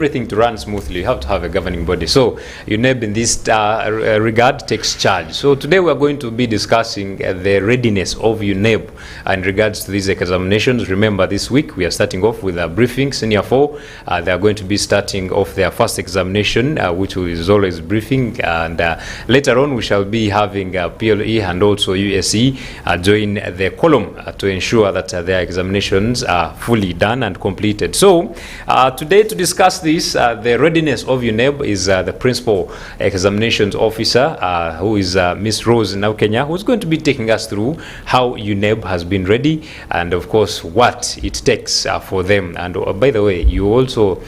everything to run smoothly, you have to have a governing body. So UNEB in this regard takes charge. So today we are going to be discussing the readiness of UNEB in regards to these examinations. Remember, this week we are starting off with a briefing. Senior 4, they are going to be starting off their first examination, which is always briefing. And later on we shall be having PLE and also UCE join the column to ensure that their examinations are fully done and completed. So today, to discuss the readiness of UNEB, is the principal examinations officer, who is Miss Rose Nabukenya, who's going to be taking us through how UNEB has been ready and of course what it takes for them. And by the way, you also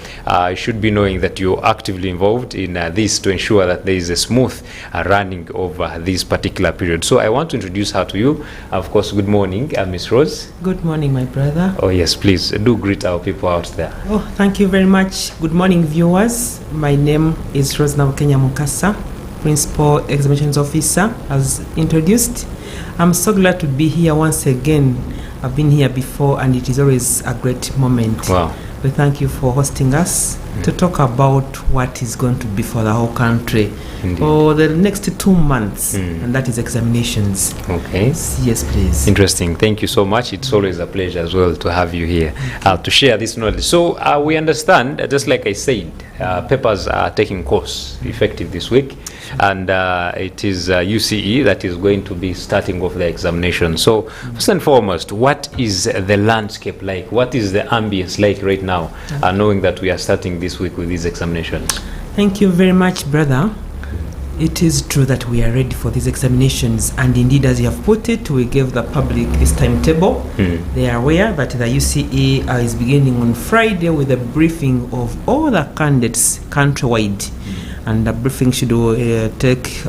should be knowing that you're actively involved in this to ensure that there is a smooth running of this particular period. So I want to introduce her to you. Of course, good morning, Miss Rose. Good morning, my brother. Oh yes, please do greet our people out there. Oh, thank you very much. Good morning, viewers. My name is Rose Nabukenya Mukasa, Principal Examinations Officer, as introduced. I'm so glad to be here once again. I've been here before and it is always a great moment. Wow. We thank you for hosting us to talk about what is going to be for the whole country for the next 2 months, and that is examinations. Okay. Yes, please. Interesting. Thank you so much. It's always a pleasure as well to have you here to share this knowledge. So we understand, just like I said, papers are taking course effective this week, and it is UCE that is going to be starting off the examination. So first and foremost, what is the landscape like? What is the ambience like right now, knowing that we are starting this week with these examinations? Thank you very much, brother. It is true that we are ready for these examinations, and indeed, as you have put it, we gave the public this timetable. They are aware that the UCE is beginning on Friday with a briefing of all the candidates countrywide, and the briefing should take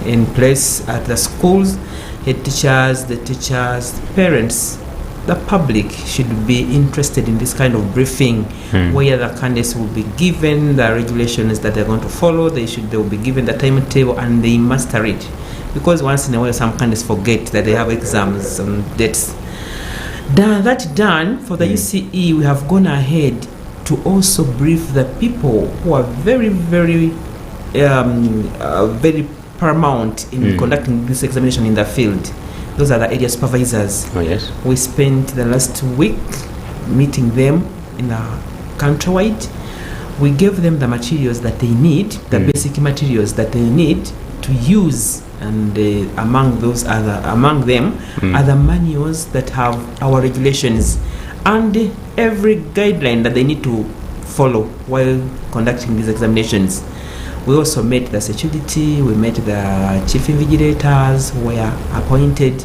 in place at the schools. Head teachers, the teachers, parents, the public should be interested in this kind of briefing, where the candidates will be given the regulations that they're going to follow. They will be given the timetable and they master it, because once in a while some candidates forget that they have exams and dates. That done for the UCE, we have gone ahead to also brief the people who are very, very, very paramount in conducting this examination in the field. Those are the area supervisors. Oh yes. We spent the last week meeting them in the countrywide. We gave them the materials that they need, the basic materials that they need to use, and among them are the manuals that have our regulations and every guideline that they need to follow while conducting these examinations. We also met the security, we met the chief invigilators who were appointed.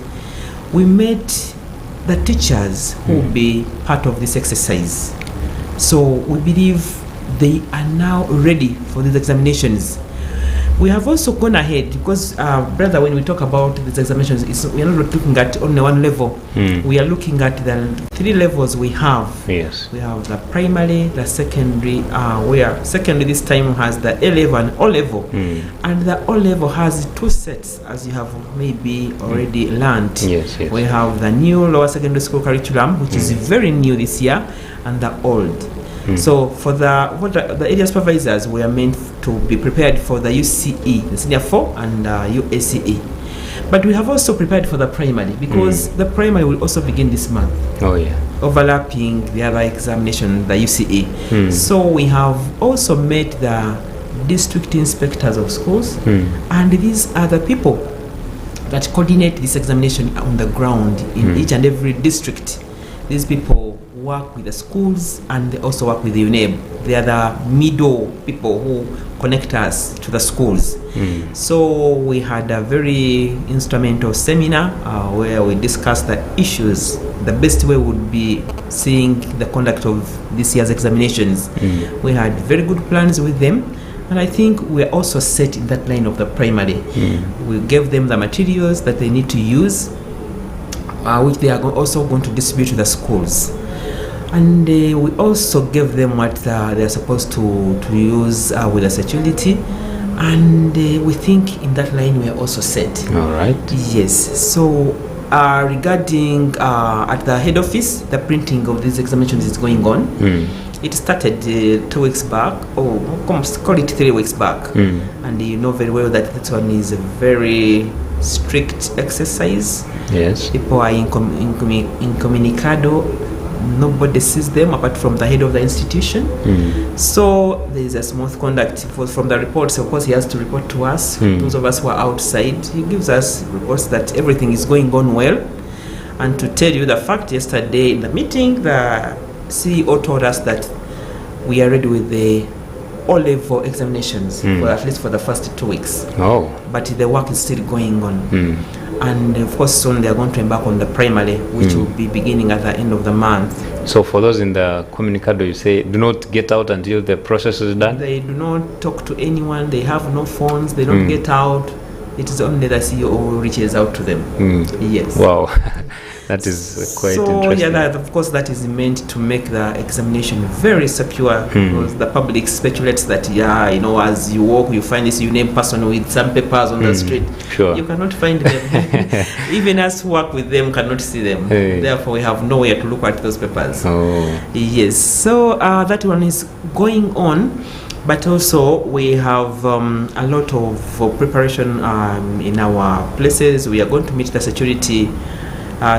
We met the teachers who will be part of this exercise. So we believe they are now ready for these examinations. We have also gone ahead because, brother, when we talk about these examinations, we are not looking at only one level. We are looking at the 3 levels we have. Yes. We have the primary, the secondary, where secondary this time has the A level and O level. And the O level has 2 sets, as you have maybe already learned. Yes, yes. We have the new lower secondary school curriculum, which is very new this year, and the old. So for the area supervisors, we are meant to be prepared for the UCE, the senior 4, and UCE. But we have also prepared for the primary, because the primary will also begin this month. Oh yeah. Overlapping the other examination, the UCE. So we have also met the district inspectors of schools, and these are the people that coordinate this examination on the ground in each and every district. These people work with the schools and they also work with the UNEB. They are the middle people who connect us to the schools. So we had a very instrumental seminar where we discussed the issues. The best way would be seeing the conduct of this year's examinations. We had very good plans with them, and I think we're also set in that line of the primary. We gave them the materials that they need to use, which they are also going to distribute to the schools. And we also gave them what they're supposed to use with the security. And we think in that line we are also set. All right. Yes. So regarding at the head office, the printing of these examinations is going on. it started 2 weeks back, or call it 3 weeks back. And you know very well that one is a very strict exercise. Yes. People are incommunicado. Nobody sees them apart from the head of the institution. So there is a smooth conduct. From the reports, of course, he has to report to us. Those of us who are outside, he gives us reports that everything is going on well. And to tell you the fact, yesterday in the meeting, the CEO told us that we are ready with the O-level examinations, for at least for the first 2 weeks. Oh. But the work is still going on. And of course, soon they are going to embark on the primary, which will be beginning at the end of the month. So for those in the communicado, you say, do not get out until the process is done? They do not talk to anyone. They have no phones. They don't get out. It is only the CEO who reaches out to them. Yes. Wow. That is quite interesting. Yeah, that, of course, that is meant to make the examination very secure, because the public speculates that, as you walk, you find this UNEB person with some papers on the street. Sure. You cannot find them. Even us who work with them cannot see them. Therefore, we have nowhere to look at those papers. Yes. So that one is going on. But also we have a lot of preparation in our places. We are going to meet the security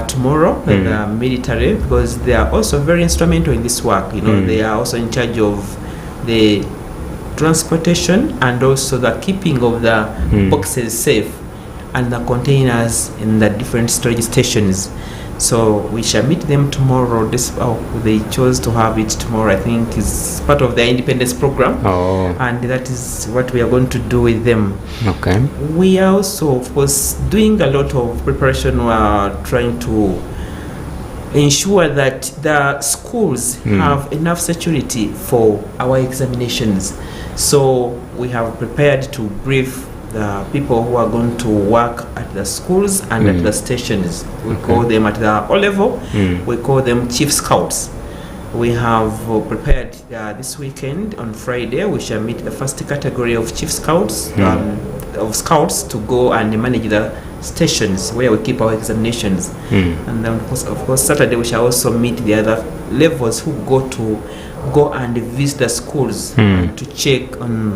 tomorrow, the military, because they are also very instrumental in this work. They are also in charge of the transportation and also the keeping of the boxes safe and the containers in the different storage stations. So we shall meet them tomorrow. They chose to have it tomorrow. I think is part of their independence program, and that is what we are going to do with them. Okay. We are also, of course, doing a lot of preparation. We are trying to ensure that the schools have enough security for our examinations. So we have prepared to brief the people who are going to work at the schools and at the stations. We call them at the O-level, we call them Chief Scouts. We have prepared this weekend on Friday, we shall meet the first category of Chief Scouts, of Scouts to go and manage the stations where we keep our examinations. And then of course Saturday we shall also meet the other levels who go and visit the schools to check on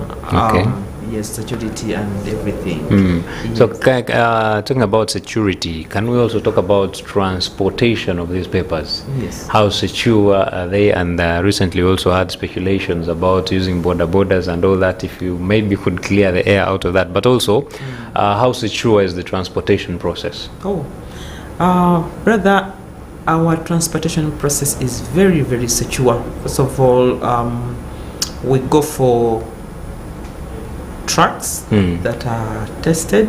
security and everything. Yes. So talking about security, can we also talk about transportation of these papers? Yes. How secure are they? And recently also had speculations about using borders and all that. If you maybe could clear the air out of that, but also how secure is the transportation process? Brother, our transportation process is very, very secure. First of all, we go for trucks that are tested.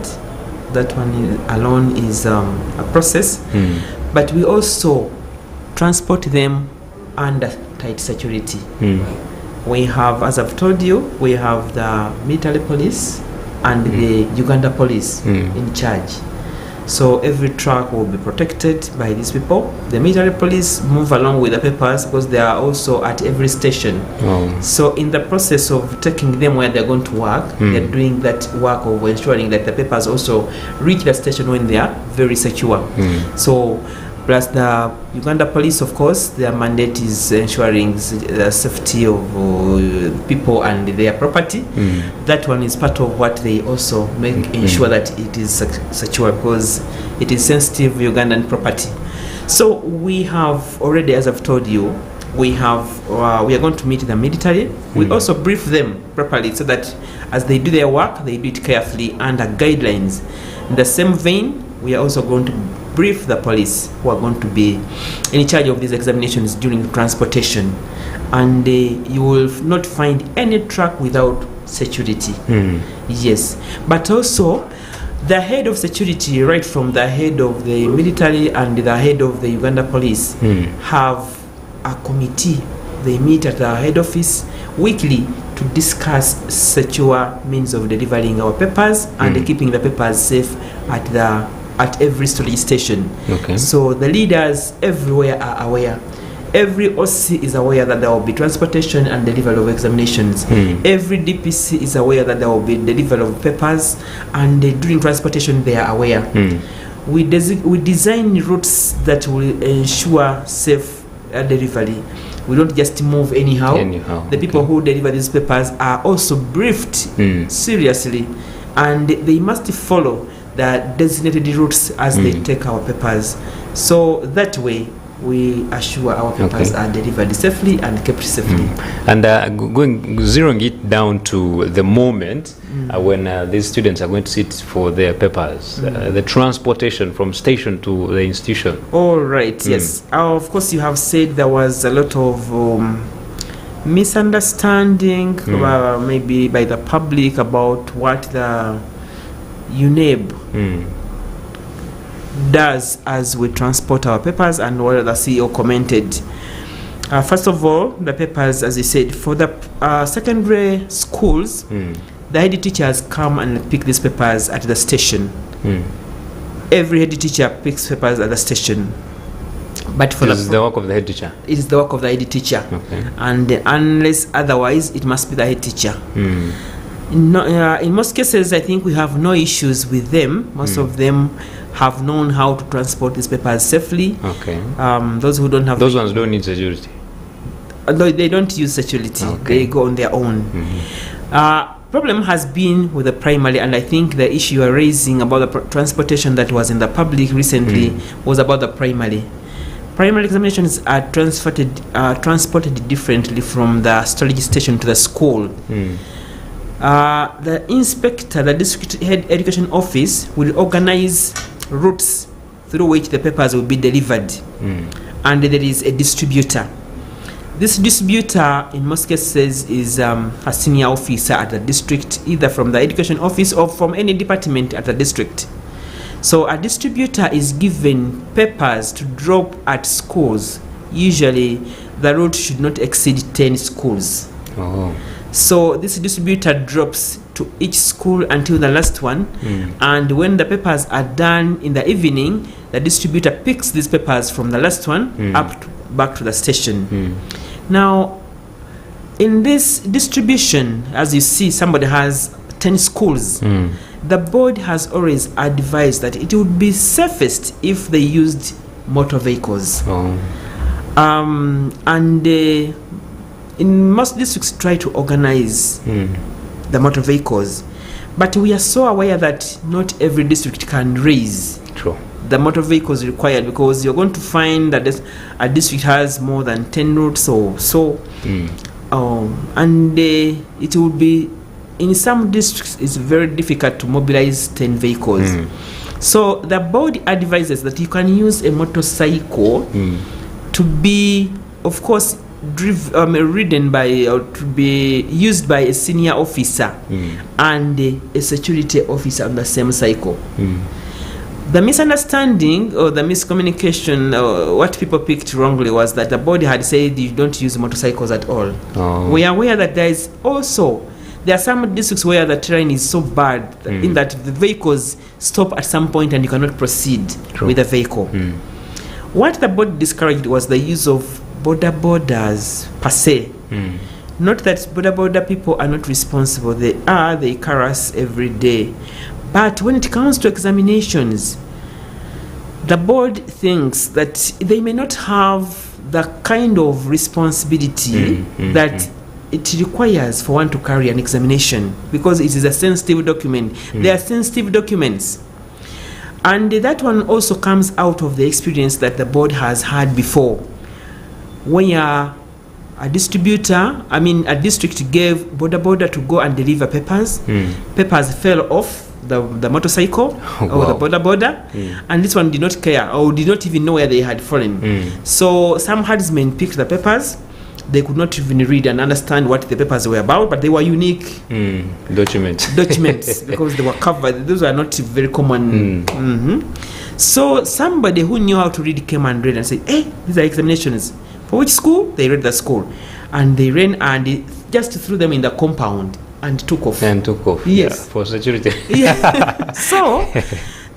That one alone is a process. But we also transport them under tight security. We have, as I've told you, we have the military police and the Uganda police in charge. So every truck will be protected by these people. The military police move along with the papers because they are also at every station. So in the process of taking them where they're going to work, they're doing that work of ensuring that the papers also reach the station when they are very secure. So plus the Uganda police, of course, their mandate is ensuring the safety of people and their property. That one is part of what they also ensure that it is secure, because it is sensitive Ugandan property. So we have already, as I've told you, we are going to meet the military. We also brief them properly so that as they do their work, they do it carefully under guidelines. In the same vein, we are also going to brief the police who are going to be in charge of these examinations during transportation. And you will not find any truck without security. Yes. But also, the head of security, right from the head of the military and the head of the Uganda police, have a committee. They meet at the head office weekly to discuss secure means of delivering our papers and keeping the papers safe at every storage station. So the leaders everywhere are aware. Every OC is aware that there will be transportation and delivery of examinations. Every DPC is aware that there will be delivery of papers, and during transportation they are aware. We design routes that will ensure safe delivery. We don't just move anyhow. The people okay. who deliver these papers are also briefed seriously, and they must follow the designated routes as they take our papers. So that way, we assure our papers are delivered safely and kept safely. And zeroing it down to the moment when these students are going to sit for their papers, the transportation from station to the institution. All right, yes. Of course, you have said there was a lot of misunderstanding, maybe by the public, about what the UNEB does as we transport our papers, and what the CEO commented. First of all, the papers, as you said, for the secondary schools, the head teachers come and pick these papers at the station. Every head teacher picks papers at the station. But for the work of the head teacher. It is the work of the head teacher. Okay. And unless otherwise, it must be the head teacher. In most cases, I think we have no issues with them. Most of them have known how to transport these papers safely. Okay. Those who don't have... Those ones don't need security? They don't use security. Okay. They go on their own. Problem has been with the primary, and I think the issue you are raising about the transportation that was in the public recently was about the primary. Primary examinations are transported differently from the storage station to the school. The inspector, the district head education office, will organize routes through which the papers will be delivered, and there is a distributor. This distributor, in most cases, is a senior officer at the district, either from the education office or from any department at the district. So a distributor is given papers to drop at schools. Usually, the route should not exceed 10 schools. So this distributor drops to each school until the last one, and when the papers are done in the evening, the distributor picks these papers from the last one back to the station. Now, in this distribution, as you see, somebody has 10 schools. The board has always advised that it would be safest if they used motor vehicles. In most districts try to organize the motor vehicles, but we are so aware that not every district can raise the motor vehicles required, because you're going to find that a district has more than 10 routes or so, and it will be, in some districts, it's very difficult to mobilize 10 vehicles. So the board advises that you can use a motorcycle to be, of course, ridden by, or to be used by a senior officer and a security officer on the same cycle. The misunderstanding or the miscommunication, what people picked wrongly, was that the board had said you don't use motorcycles at all. We are aware that there are some districts where the terrain is so bad in that the vehicles stop at some point and you cannot proceed with the vehicle. What the board discouraged was the use of borders per se. Not that border people are not responsible. They carry us every day. But when it comes to examinations, the board thinks that they may not have the kind of responsibility that it requires for one to carry an examination, because it is a sensitive document. They are sensitive documents. And that one also comes out of the experience that the board has had before. When you're a distributor, a district gave border to go and deliver papers. Papers fell off the motorcycle or the border, and this one did not care or did not even know where they had fallen. So some herdsmen picked the papers. They could not even read and understand what the papers were about, but they were unique documents because they were covered. Those were not very common. So somebody who knew how to read came and read and said, "Hey, these are examinations. For which school?" They read the school, and they ran and just threw them in the compound and took off. Yes, for security. So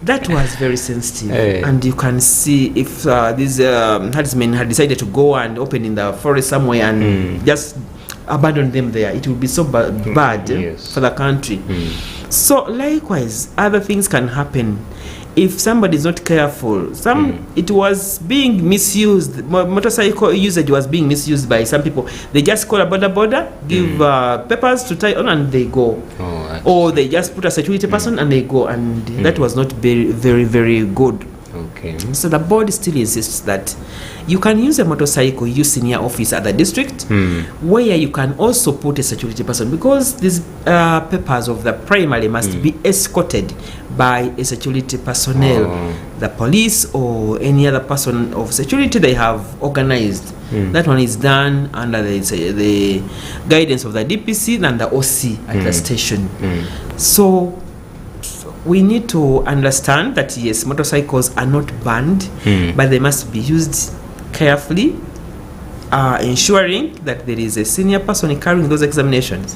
that was very sensitive, and you can see if these herdsmen had decided to go and open in the forest somewhere and just abandon them there, it would be so bad for the country. So likewise, other things can happen. if somebody is not careful, it was being misused. Motorcycle usage was being misused by some people. They just call a border, give papers to tie on, and they go. Or they just put a security person and they go, and that was not very, very, very good. Okay. So the board still insists that you can use a motorcycle, use senior office at the district, where you can also put a security person, because these papers of the primary must be escorted by a security personnel, the police or any other person of security they have organized. That one is done under the guidance of the DPC and the OC at the station. So we need to understand that yes, motorcycles are not banned, but they must be used carefully, ensuring that there is a senior person carrying those examinations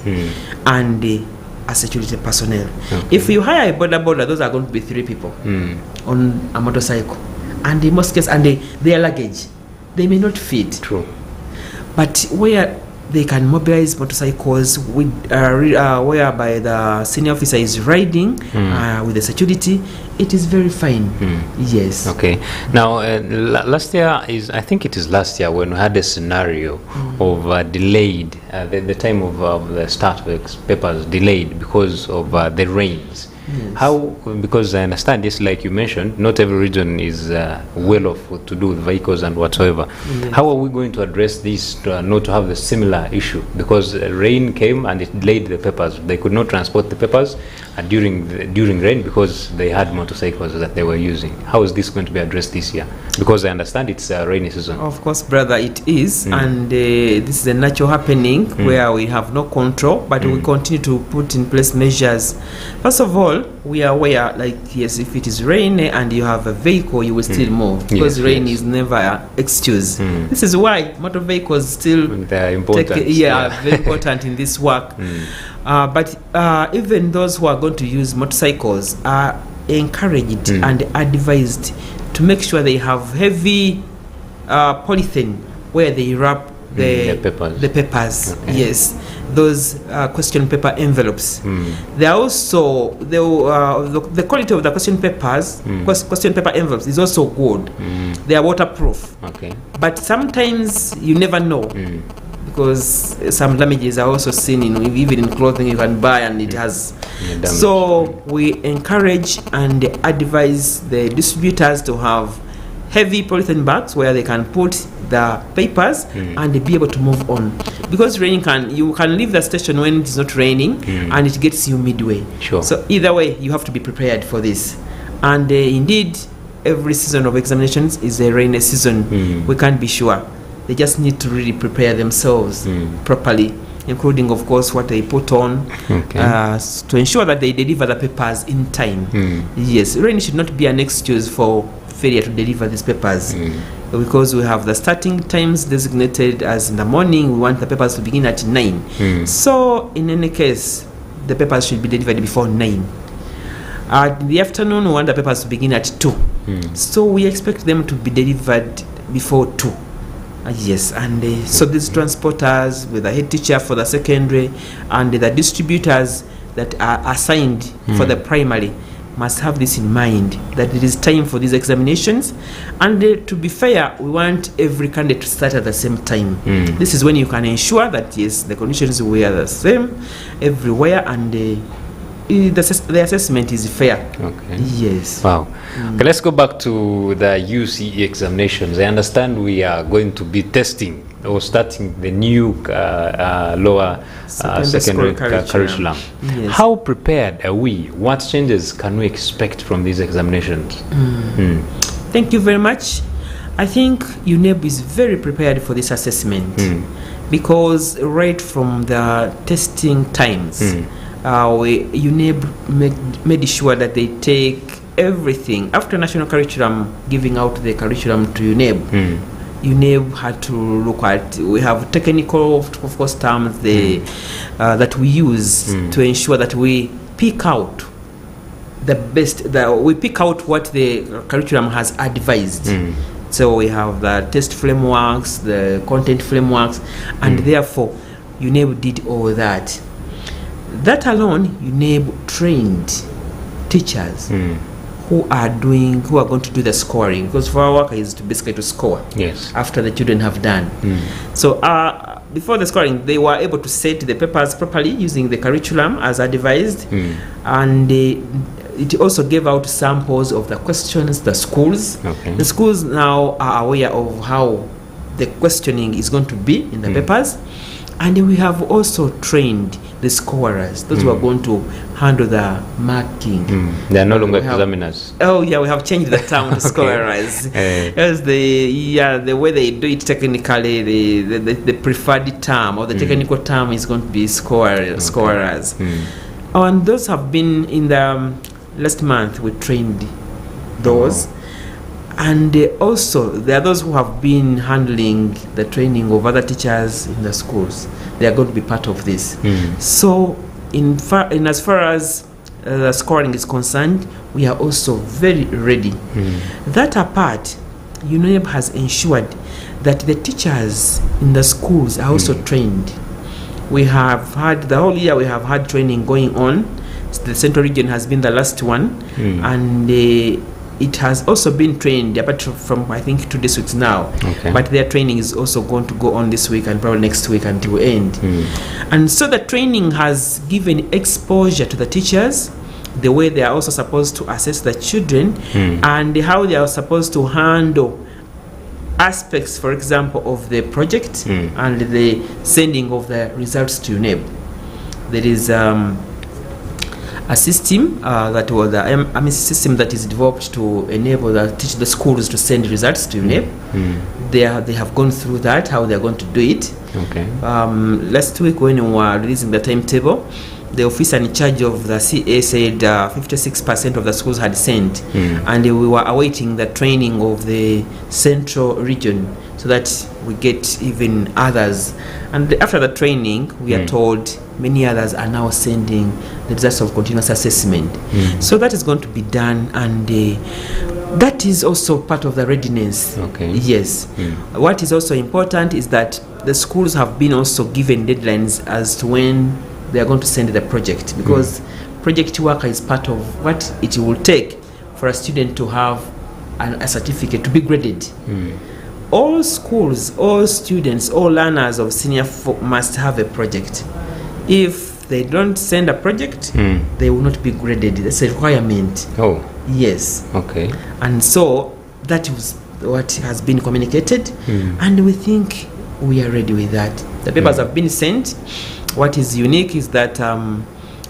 and a security personnel. If you hire a border, those are going to be 3 people on a motorcycle, and in most cases, and their luggage, they may not fit. True. But where they can mobilize motorcycles with whereby the senior officer is riding with the security, it is very fine. Yes. Okay. Now, last year I think it is last year when we had a scenario of delayed, the time of the start of the papers delayed because of the rains. Yes. How, because I understand, just like you mentioned, not every region is well off to do with vehicles and whatsoever. Yes. How are we going to address this not to have the similar issue? Because rain came and it delayed the papers. They could not transport the papers during rain because they had motorcycles that they were using. How is this going to be addressed this year? Because I understand it's a rainy season. Of course, brother, it is. And this is a natural happening where we have no control, but we continue to put in place measures. First of all, we are aware, like, yes, if it is rain and you have a vehicle, you will still move, because rain is never an excuse. This is why motor vehicles still they're important. Very important in this work. But even those who are going to use motorcycles are encouraged and advised to make sure they have heavy polythene where they wrap the papers. Okay. Yes, those question paper envelopes. They are also the quality of the question papers, question paper envelopes is also good. They are waterproof. Okay. But sometimes you never know, because some damages are also seen even in clothing you can buy, and it has. So we encourage and advise the distributors to have heavy polythene bags where they can put the papers and be able to move on, because you can leave the station when it's not raining and it gets you midway. Sure. So either way, you have to be prepared for this. And indeed, every season of examinations is a rainy season. We can't be sure. They just need to really prepare themselves properly, including, of course, what they put on to ensure that they deliver the papers in time. Yes, rain should not be an excuse for failure to deliver these papers, because we have the starting times designated as in the morning. We want the papers to begin at 9. So in any case, the papers should be delivered before 9. In the afternoon, we want the papers to begin at 2. So we expect them to be delivered before 2. Yes, and so these transporters with the head teacher for the secondary and the distributors that are assigned for the primary must have this in mind, that it is time for these examinations. And to be fair, we want every candidate to start at the same time. This is when you can ensure that yes, the conditions were the same everywhere, and the assessment is fair. Okay. Yes. Wow. Okay, let's go back to the UCE examinations. I understand we are going to be testing or starting the new lower secondary curriculum. Yes. How prepared are we? What changes can we expect from these examinations? Thank you very much. I think UNEB is very prepared for this assessment, because right from the testing times, UNEB made sure that they take everything. After national curriculum, giving out the curriculum to UNEB, UNEB had to look at, we have technical, of course, terms that we use to ensure that we pick out the best, we pick out what the curriculum has advised. So we have the test frameworks, the content frameworks, and therefore UNEB did all that. That alone, UNEB trained teachers who are going to do the scoring, because for our work is to basically to score Yes. after the children have done. So before the scoring, they were able to set the papers properly using the curriculum as advised, and it also gave out samples of the questions. The schools, the schools now are aware of how the questioning is going to be in the papers, and we have also trained the scorers, those who are going to handle the marking. They are no longer examiners. Oh yeah, we have changed the term to scorers. Because the way they do it technically, the preferred term or the technical term is going to be scorers. And those have been in the last month we trained those. And also there are those who have been handling the training of other teachers in the schools. They are going to be part of this. So in as far as the scoring is concerned, we are also very ready. That apart, UNEB has ensured that the teachers in the schools are also trained. We have had the whole year, we have had training going on. The Central Region has been the last one, and it has also been trained apart from I think 2 districts now, but their training is also going to go on this week and probably next week until end. And so the training has given exposure to the teachers, the way they are also supposed to assess the children, and how they are supposed to handle aspects, for example, of the project and the sending of the results to UNEB. There is a system that was a system that is developed to enable the schools to send results to UNEB. They have gone through that, how they are going to do it. Last week when we were releasing the timetable, the officer in charge of the CA said 56% of the schools had sent, and we were awaiting the training of the Central Region so that we get even others. And after the training, we are told many others are now sending the results of continuous assessment. So that is going to be done, and that is also part of the readiness. Yes. What is also important is that the schools have been also given deadlines as to when they are going to send the project, because project work is part of what it will take for a student to have a certificate to be graded. All schools, all students, all learners of senior must have a project. If they don't send a project, they will not be graded. That's a requirement. Yes. And so that was what has been communicated, and we think we are ready with that. The papers have been sent. What is unique is that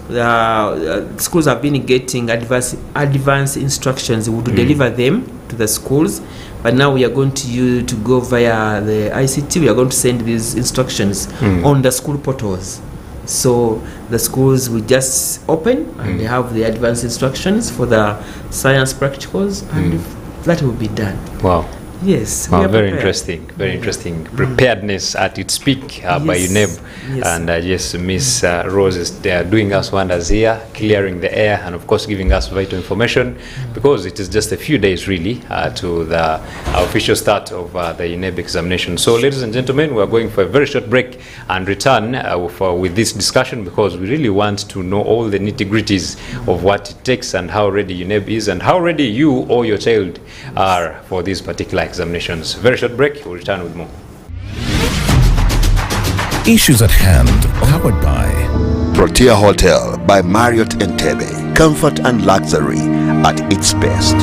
the schools have been getting advanced instructions. We would deliver them to the schools, but now we are going to go via the ICT. We are going to send these instructions on the school portals. So the schools will just open and they have the advanced instructions for the science practicals, and that will be done. Wow. Yes. Very interesting. Very interesting. Preparedness at its peak by UNEB. And yes, Miss Rose is doing us wonders here, clearing the air, and of course giving us vital information, because it is just a few days really to the official start of the UNEB examination. So ladies and gentlemen, we are going for a very short break and return with this discussion, because we really want to know all the nitty-gritties of what it takes and how ready UNEB is and how ready you or your child are for these particular examinations. Very short break, we'll return with more. Issues at hand, powered by Protea Hotel by Marriott Entebbe. Comfort and luxury at its best.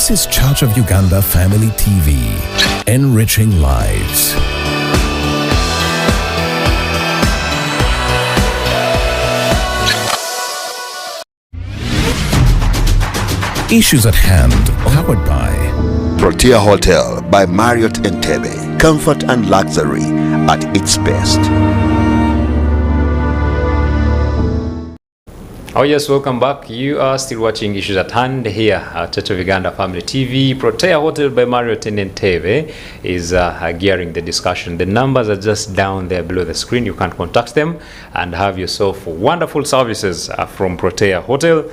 This is Church of Uganda Family TV, enriching lives. Issues at hand, powered by Protea Hotel by Marriott Entebbe. Comfort and luxury at its best. Oh yes, welcome back. You are still watching Issues at Hand here at Church of Uganda Family TV. Protea Hotel by Marriott in Entebbe is gearing the discussion. The numbers are just down there below the screen. You can contact them and have yourself wonderful services from Protea Hotel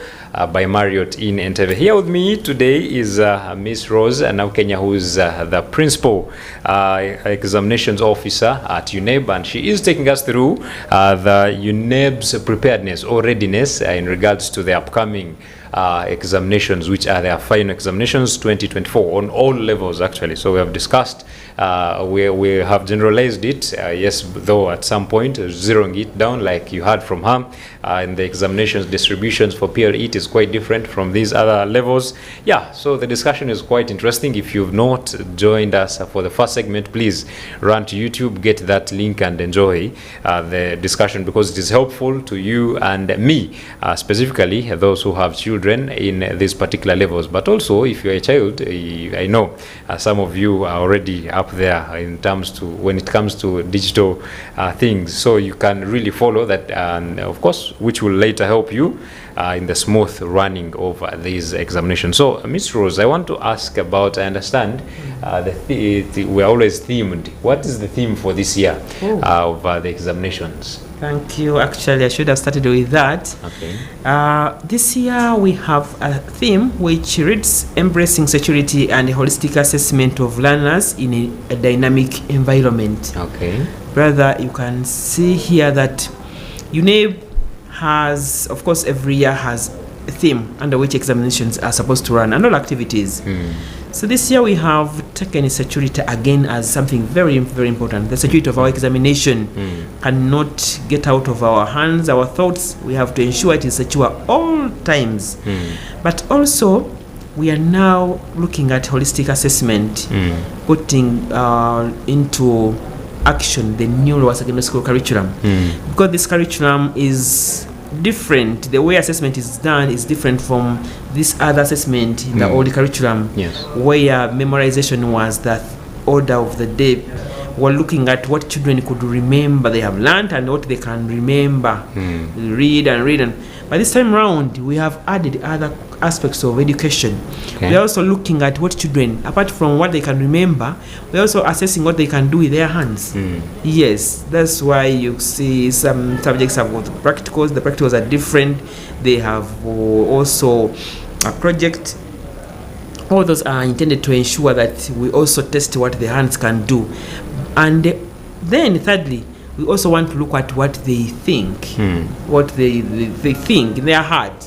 by Marriott in Entebbe. Here with me today is Miss Rose Nabukenya, who is the Principal Examinations Officer at UNEB, and she is taking us through the UNEB's preparedness or readiness in regards to the upcoming examinations, which are their final examinations 2024 on all levels actually. So we have discussed, we have generalized it, yes, though at some point zeroing it down like you heard from her, and the examinations distributions for PLE is quite different from these other levels. Yeah, so the discussion is quite interesting. If you've not joined us for the first segment, please run to YouTube, get that link and enjoy the discussion, because it is helpful to you and me, specifically those who have children in these particular levels. But also if you're a child, I know some of you are already up there in terms to when it comes to digital things, so you can really follow that, and of course which will later help you in the smooth running of these examinations. So Ms. Rose, I want to ask about, I understand we're always themed. What is the theme for this year of the examinations? Thank you. Actually, I should have started with that. Okay. This year we have a theme which reads Embracing Security and Holistic Assessment of Learners in a Dynamic Environment. Okay. Brother, you can see here that UNEB has, of course, every year has a theme under which examinations are supposed to run and all activities. So this year we have taken security again as something very, very important. The security of our examination cannot get out of our hands, our thoughts. We have to ensure it is secure all times. But also, we are now looking at holistic assessment, putting into action the new lower secondary school curriculum. Because this curriculum is different. The way assessment is done is different from this other assessment in the old curriculum, yes, where memorization was the order of the day. We're looking at what children could remember they have learned and what they can remember, read and read. And by this time round, we have added other aspects of education. Okay. We're also looking at what children, apart from what they can remember, we're also assessing what they can do with their hands. Yes, that's why you see some subjects have got practicals. The practicals are different. They have also a project. All those are intended to ensure that we also test what the hands can do. And then thirdly, we also want to look at what they think, what they think in their heart,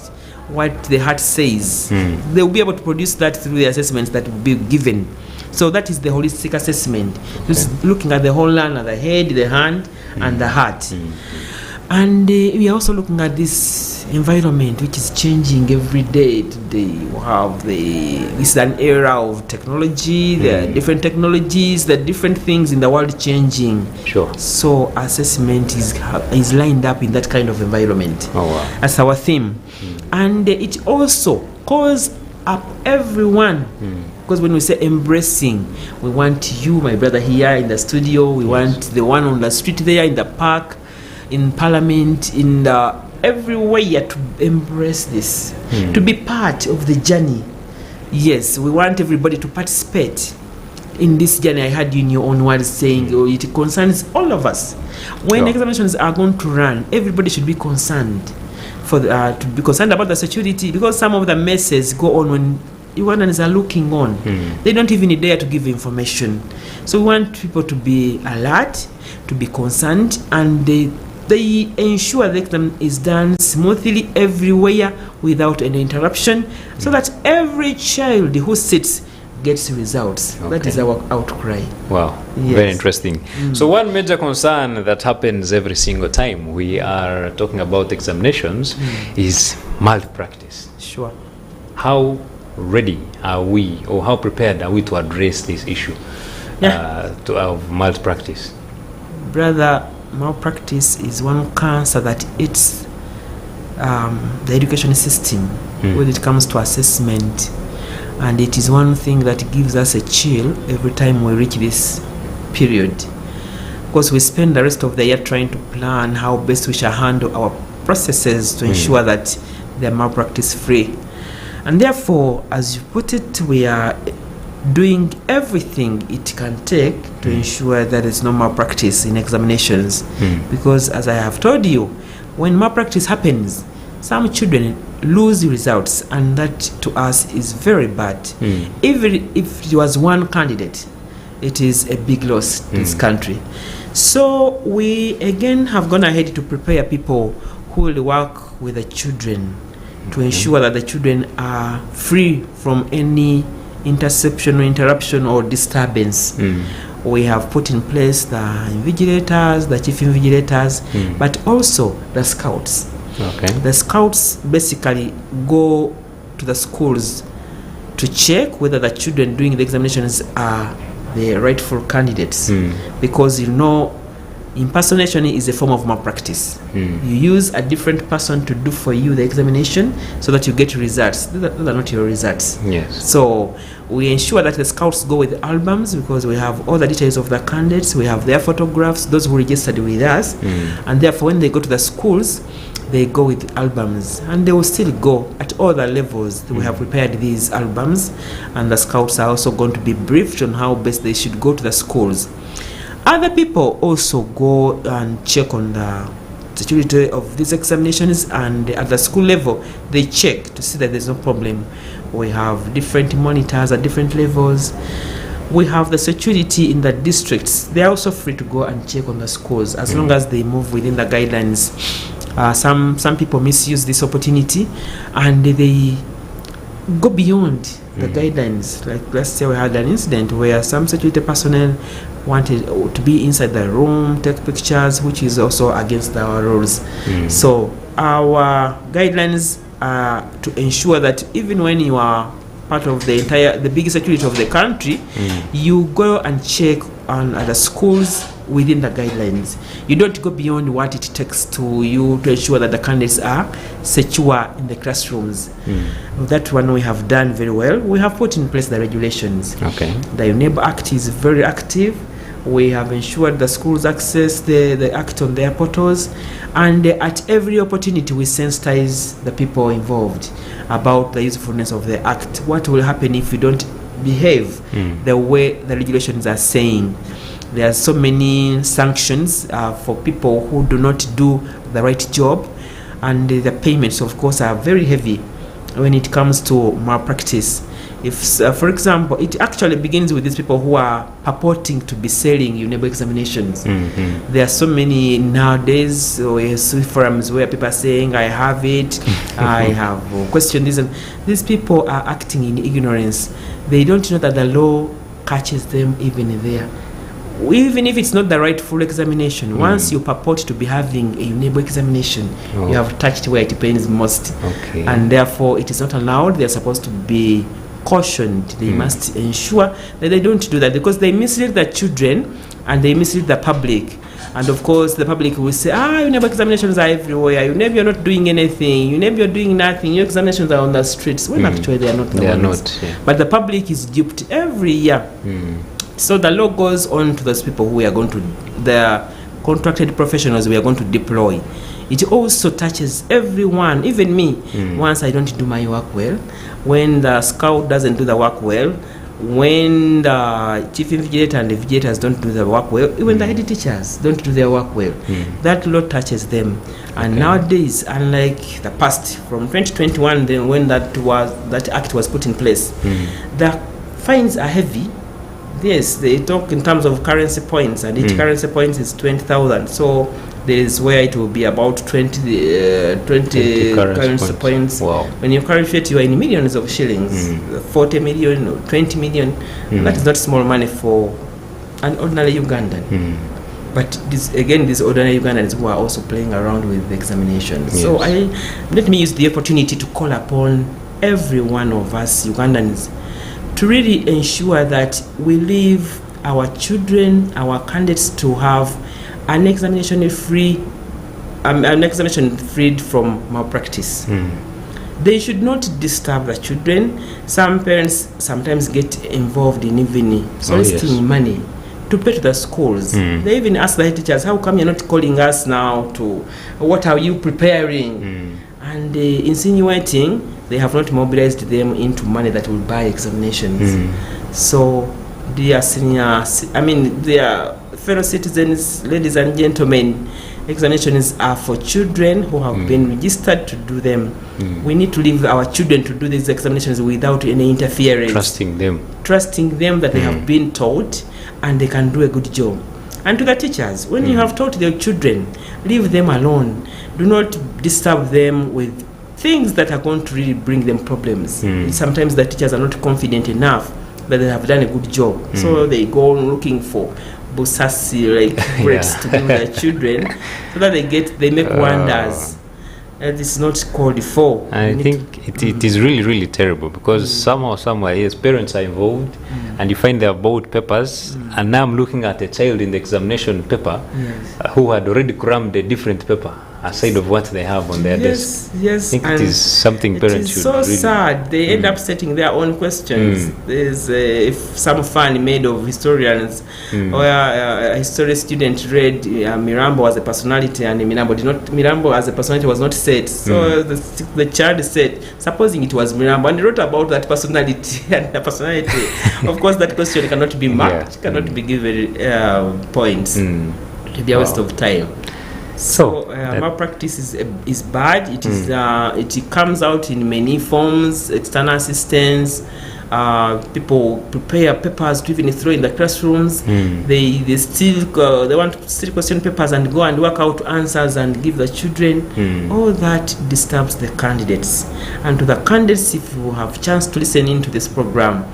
what the heart says. They will be able to produce that through the assessments that will be given. So that is the holistic assessment, just looking at the whole learner, the head, the hand, and the heart. And we are also looking at this environment which is changing every day. Today we have this is an era of technology. There are different technologies, there are different things in the world changing. Sure. So assessment is lined up in that kind of environment. Oh wow. As our theme. And it also calls up everyone. Because when we say embracing, we want you, my brother, here in the studio. We want the one on the street there, in the park, in parliament, in everywhere, to embrace this, to be part of the journey. Yes, we want everybody to participate in this journey. I heard you in your own words saying it concerns all of us. When examinations are going to run, everybody should be concerned to be concerned about the security, because some of the messes go on when Ugandans are looking on. They don't even dare to give information. So we want people to be alert, to be concerned, and they ensure the exam is done smoothly everywhere without any interruption, so that every child who sits gets results. That is our outcry. Wow, Yes. very interesting. So one major concern that happens every single time we are talking about examinations is malpractice. Sure. How ready are we, or how prepared are we to address this issue of malpractice? Brother, malpractice is one cancer that eats the education system when it comes to assessment, and it is one thing that gives us a chill every time we reach this period, because we spend the rest of the year trying to plan how best we shall handle our processes to ensure that they are malpractice free. And therefore, as you put it, we are doing everything it can take to ensure that there is no malpractice in examinations, because as I have told you, when malpractice happens, some children lose results, and that to us is very bad. Even if it was one candidate, it is a big loss to this country. So we again have gone ahead to prepare people who will work with the children to ensure that the children are free from any interception or interruption or disturbance. We have put in place the invigilators, the chief invigilators, but also the scouts. The scouts basically go to the schools to check whether the children doing the examinations are the rightful candidates, because you know impersonation is a form of malpractice. You use a different person to do for you the examination so that you get results. Those are not your results. So we ensure that the scouts go with albums, because we have all the details of the candidates, we have their photographs, those who registered with us, and therefore when they go to the schools, they go with albums, and they will still go at all the levels. We have prepared these albums, and the scouts are also going to be briefed on how best they should go to the schools. Other people also go and check on the security of these examinations, and at the school level they check to see that there's no problem. We have different monitors at different levels. We have the security in the districts. They are also free to go and check on the schools as long as they move within the guidelines. Some people misuse this opportunity and they go beyond the guidelines. Like, let's say we had an incident where some security personnel wanted to be inside the room, take pictures, which is also against our rules. So our guidelines are to ensure that even when you are part of the biggest security of the country, you go and check on other schools within the guidelines. You don't go beyond what it takes to you to ensure that the candidates are secure in the classrooms. That one we have done very well. We have put in place the regulations. The UNEB Act is very active. We have ensured the schools access the act on their portals, and at every opportunity we sensitize the people involved about the usefulness of the act. What will happen if you don't behave the way the regulations are saying? There are so many sanctions for people who do not do the right job, and the payments, of course, are very heavy when it comes to malpractice. If, for example, it actually begins with these people who are purporting to be selling UNEB examinations. There are so many nowadays forums where people are saying, I have it, I have questioned this, and these people are acting in ignorance. They don't know that the law catches them even there. Even if it's not the right full examination, once you purport to be having a UNEB examination, you have touched where it pains most. And therefore it is not allowed. They are supposed to be cautioned. They must ensure that they don't do that, because they mislead the children and they mislead the public. And of course the public will say, UNEB examinations are everywhere, UNEB you're not doing anything, UNEB you're doing nothing, your examinations are on the streets, when actually they are not. But the public is duped every year. So the law goes on to those people who we are going to, the contracted professionals we are going to deploy. It also touches everyone, even me. Once I don't do my work well, when the scout doesn't do the work well, when the chief invigilator and the invigilators don't do the work well, even the head teachers don't do their work well, that law touches them. And nowadays, unlike the past, from 2021, then when that act was put in place, the fines are heavy. Yes, they talk in terms of currency points, and each currency points is 20,000. So there is where it will be about 20 currency points. Wow. When you calculate, you are in millions of shillings, 40 million or 20 million. That is not small money for an ordinary Ugandan. But these ordinary Ugandans who are also playing around with the examinations. So let me use the opportunity to call upon every one of us Ugandans to really ensure that we leave our children, our candidates to have an examination freed from malpractice. They should not disturb the children. Some parents sometimes get involved in even soliciting money to pay to the schools. They even ask the head teachers, how come you're not calling us now to, what are you preparing? And insinuating they have not mobilized them into money that will buy examinations. So dear fellow citizens, ladies and gentlemen, examinations are for children who have been registered to do them. We need to leave our children to do these examinations without any interference. Trusting them that they have been taught and they can do a good job. And to the teachers, when you have taught your children, leave them alone. Do not disturb them with things that are going to really bring them problems. Sometimes the teachers are not confident enough that they have done a good job, so they go looking for busasi breaks to give their children, so that they make wonders. That is not called for. I think it is really terrible, because somehow, somewhere, yes, parents are involved, and you find their board papers, and now I'm looking at a child in the examination paper who had already crammed a different paper aside of what they have on their desk. Yes, I think it is something parents should so really... sad. They end up setting their own questions. There's some fun made of historians, where a history student read Mirambo as a personality, and Mirambo as a personality was not said. So the child said, supposing it was Mirambo, and he wrote about that personality and the personality. Of course, that question cannot be marked, cannot be given points. It would be a waste of time. So malpractice is bad. It is it comes out in many forms. External assistance. People prepare papers to even throw in the classrooms. They want to still question papers and go and work out answers and give the children. All that disturbs the candidates. And to the candidates, if you have chance to listen into this program,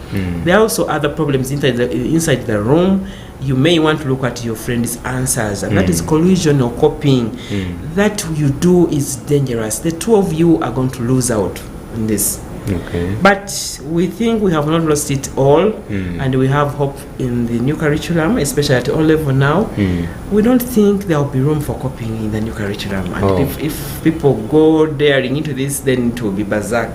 there are also other problems inside the room. You may want to look at your friend's answers, and that is collusion or copying. That you do is dangerous. The two of you are going to lose out in this. But we think we have not lost it all, and we have hope in the new curriculum, especially at all level now. We don't think there will be room for copying in the new curriculum. And if people go daring into this, then it will be berserk.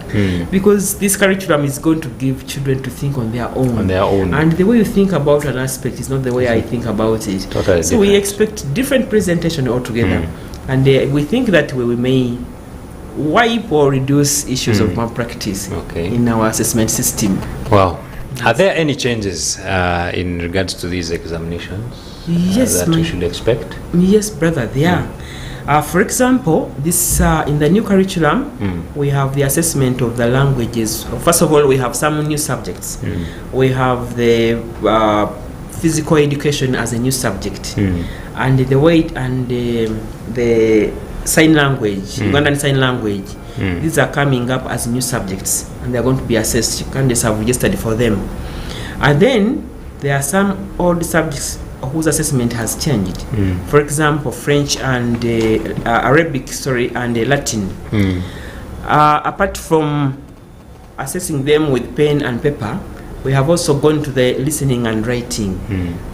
Because this curriculum is going to give children to think on their own. And the way you think about an aspect is not the way I think about it. Totally so we expect different presentation altogether. And we think that we may wipe or reduce issues of malpractice in our assessment system. Wow. Are there any changes in regards to these examinations that we should expect? Yes, brother, there are. For example, this in the new curriculum, we have the assessment of the languages. First of all, we have some new subjects. We have the physical education as a new subject, and the weight and the sign language, Ugandan sign language. These are coming up as new subjects, and they are going to be assessed. Candidates have registered for them. And then there are some old subjects whose assessment has changed. For example, French and Arabic, and Latin. Apart from assessing them with pen and paper, we have also gone to the listening and writing.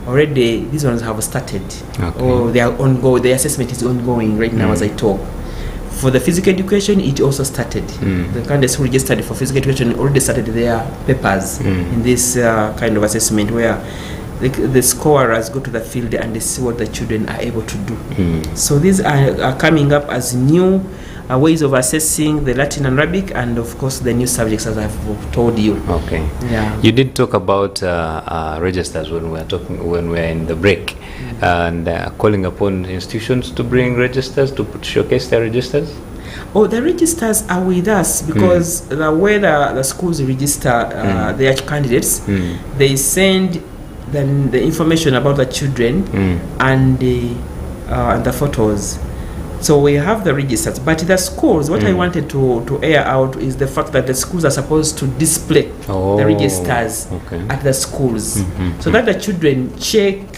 Already, these ones have started. Or they are ongoing. The assessment is ongoing right now as I talk. For the physical education, it also started. The candidates who registered for physical education already started their papers in this kind of assessment, where the scorers go to the field and they see what the children are able to do. So these are coming up as new ways of assessing the Latin and Arabic, and of course the new subjects, as I've told you. You did talk about registers when we are in the break, and calling upon institutions to bring registers to showcase their registers. The registers are with us, because the way the schools register their candidates, they send the information about the children and the photos. So we have the registers, but the schools, what I wanted to air out is the fact that the schools are supposed to display the registers at the schools, so that the children check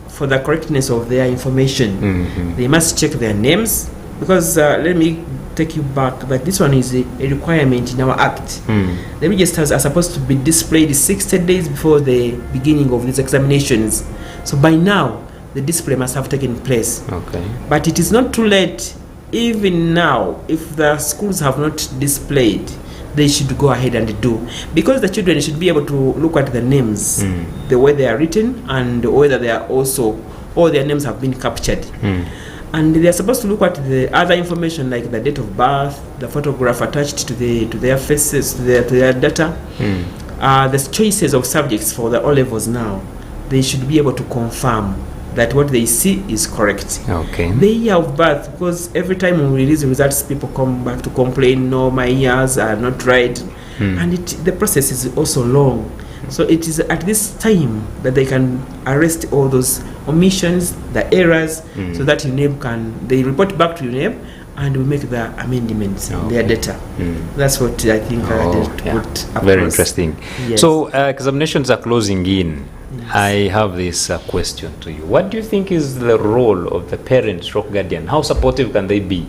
for the correctness of their information. They must check their names, because let me take you back that this one is a requirement in our act. The registers are supposed to be displayed 60 days before the beginning of these examinations. So by now, the display must have taken place. Okay. But it is not too late. Even now, if the schools have not displayed, they should go ahead and do, because the children should be able to look at the names, the way they are written, and whether they are also, all their names have been captured. And they are supposed to look at the other information like the date of birth, the photograph attached to their faces, to their data, the choices of subjects for the O levels now. They should be able to confirm that what they see is correct. Okay. The year of birth, because every time we release the results, people come back to complain, no, my years are not right. And the process is also long. So it is at this time that they can arrest all those omissions, the errors, so that UNEB they report back to UNEB and we make the amendments in their data. That's what I think very interesting. Yes. So examinations are closing in. Yes. I have this question to you. What do you think is the role of the parent stroke guardian? How supportive can they be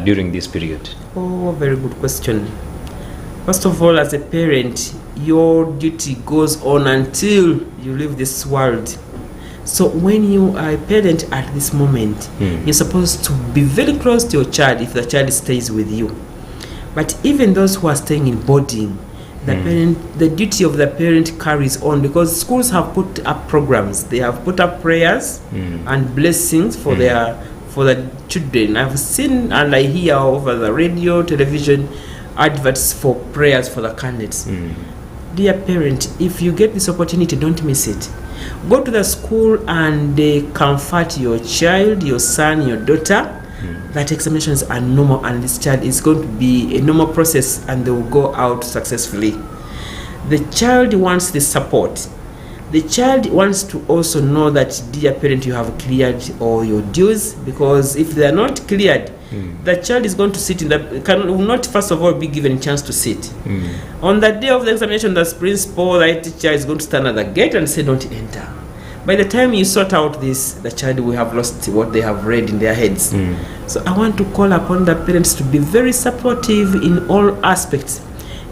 during this period? Oh, very good question. First of all, as a parent, your duty goes on until you leave this world. So when you are a parent at this moment, you're supposed to be very close to your child if the child stays with you. But even those who are staying in boarding, the duty of the parent carries on, because schools have put up programs. They have put up prayers and blessings for the children. I've seen and I hear over the radio, television, adverts for prayers for the candidates. Dear parent, if you get this opportunity, don't miss it. Go to the school and comfort your child, your son, your daughter, that examinations are normal and this child is going to be a normal process and they will go out successfully. The child wants the support. The child wants to also know that, dear parent, you have cleared all your dues, because if they are not cleared, the child is going to sit will not first of all be given a chance to sit. On the day of the examination, the principal, the teacher is going to stand at the gate and say, don't enter. By the time you sort out this, the child will have lost what they have read in their heads. So I want to call upon the parents to be very supportive in all aspects,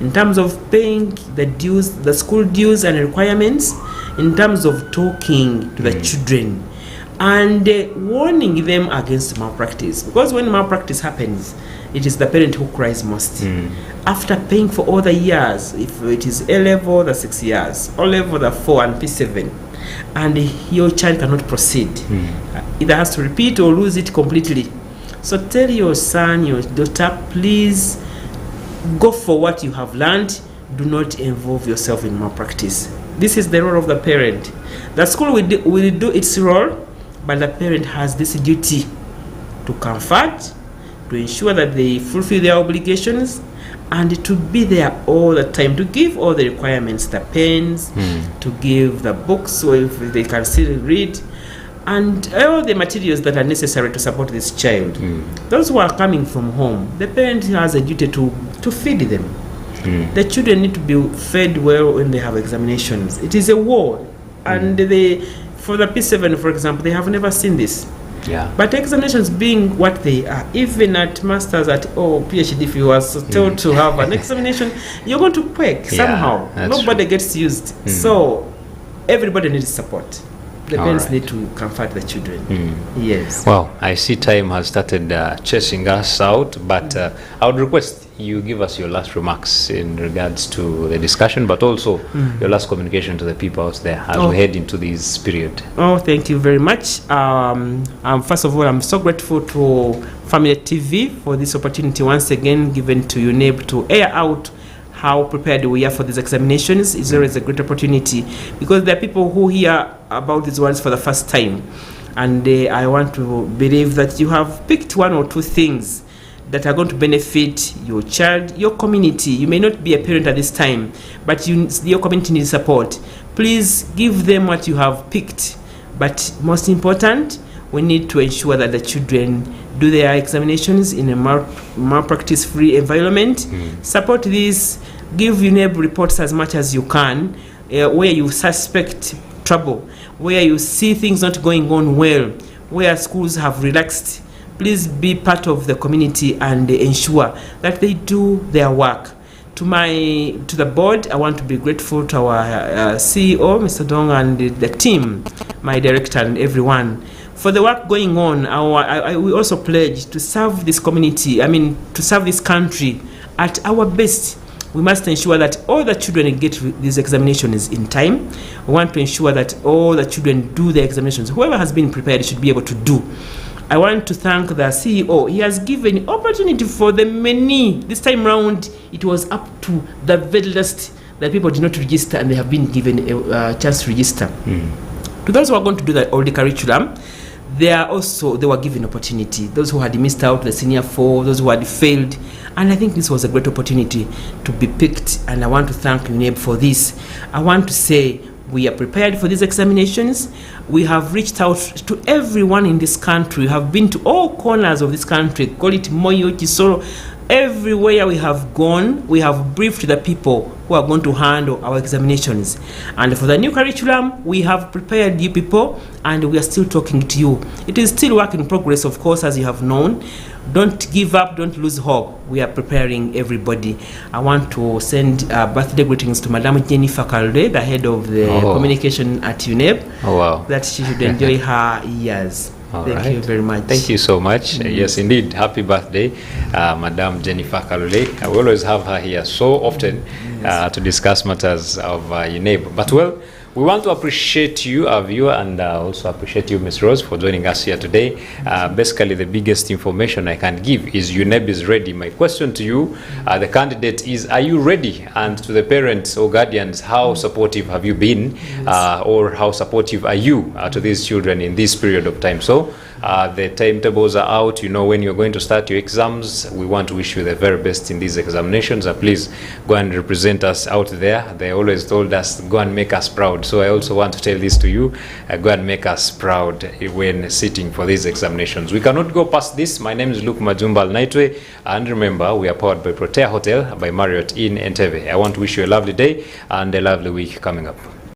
in terms of paying the dues, the school dues and requirements, in terms of talking to the children and warning them against malpractice. Because when malpractice happens, it is the parent who cries most. After paying for all the years, if it is A level, the 6 years, O level, the 4, and P7, and your child cannot proceed, either has to repeat or lose it completely. So tell your son, your daughter, please go for what you have learned. Do not involve yourself in malpractice. This is the role of the parent. The school will do its role, but the parent has this duty to comfort, to ensure that they fulfill their obligations, and to be there all the time, to give all the requirements, the pens, to give the books so if they can still read, and all the materials that are necessary to support this child. Those who are coming from home, the parent has a duty to feed them. The children need to be fed well when they have examinations. It is a war, and for the P7, for example, they have never seen this. But examinations being what they are, even at masters, at PhD, if you are told to have an examination, you're going to quake somehow. Nobody gets used. So everybody needs support. The parents need to comfort the children. Yes. Well, I see time has started chasing us out, but I would request you give us your last remarks in regards to the discussion, but also your last communication to the people out there as we head into this period. Thank you very much. First of all, I'm so grateful to Family TV for this opportunity once again given to UNEB to air out how prepared we are for these examinations. Is always a great opportunity, because there are people who hear about these ones for the first time, and I want to believe that you have picked one or two things that are going to benefit your child, your community. You may not be a parent at this time, but your community needs support. Please give them what you have picked. But most important, we need to ensure that the children do their examinations in a malpractice-free environment. Support this. Give UNEB reports as much as you can, where you suspect trouble, where you see things not going on well, where schools have relaxed. please be part of the community and ensure that they do their work. To the board, I want to be grateful to our CEO, Mr. Dong, and the team, my director and everyone, for the work going on. We also pledge to serve this community, to serve this country at our best. We must ensure that all the children get these examinations in time. We want to ensure that all the children do the examinations. Whoever has been prepared should be able to do. I want to thank the CEO. He has given opportunity for the many. This time round, it was up to the very last that people did not register, and they have been given a chance to register. To those who are going to do all the curriculum, they were given opportunity. Those who had missed out the senior 4, those who had failed, and I think this was a great opportunity to be picked, and I want to thank UNEB for this. I want to say we are prepared for these examinations. We have reached out to everyone in this country. We have been to all corners of this country, call it Moyo, Kisoro. Everywhere we have gone, we have briefed the people who are going to handle our examinations. And for the new curriculum, we have prepared you people, and we are still talking to you. It is still work in progress, of course, as you have known. Don't give up, don't lose hope. We are preparing everybody. I want to send birthday greetings to Madam Jennifer Kalde, the head of the communication at UNEB. Oh, wow. That she should enjoy her years. Thank you very much. Thank you so much. Yes, indeed. Happy birthday, Madam Jennifer Kalule. We always have her here so often to discuss matters of UNEB. But well, we want to appreciate you, our viewer, and also appreciate you, Ms. Rose, for joining us here today. Basically, the biggest information I can give is UNEB is ready. My question to you, the candidate, is, are you ready? And to the parents or guardians, how supportive have you been, or how supportive are you to these children in this period of time? So the timetables are out. You know when you're going to start your exams. We want to wish you the very best in these examinations. Please go and represent us out there. They always told us, go and make us proud. So I also want to tell this to you, go and make us proud when sitting for these examinations. We cannot go past this. My name is Luke Majumbal Naitwe, and remember, we are powered by Protea Hotel by Marriott in Entebbe. I want to wish you a lovely day and a lovely week coming up.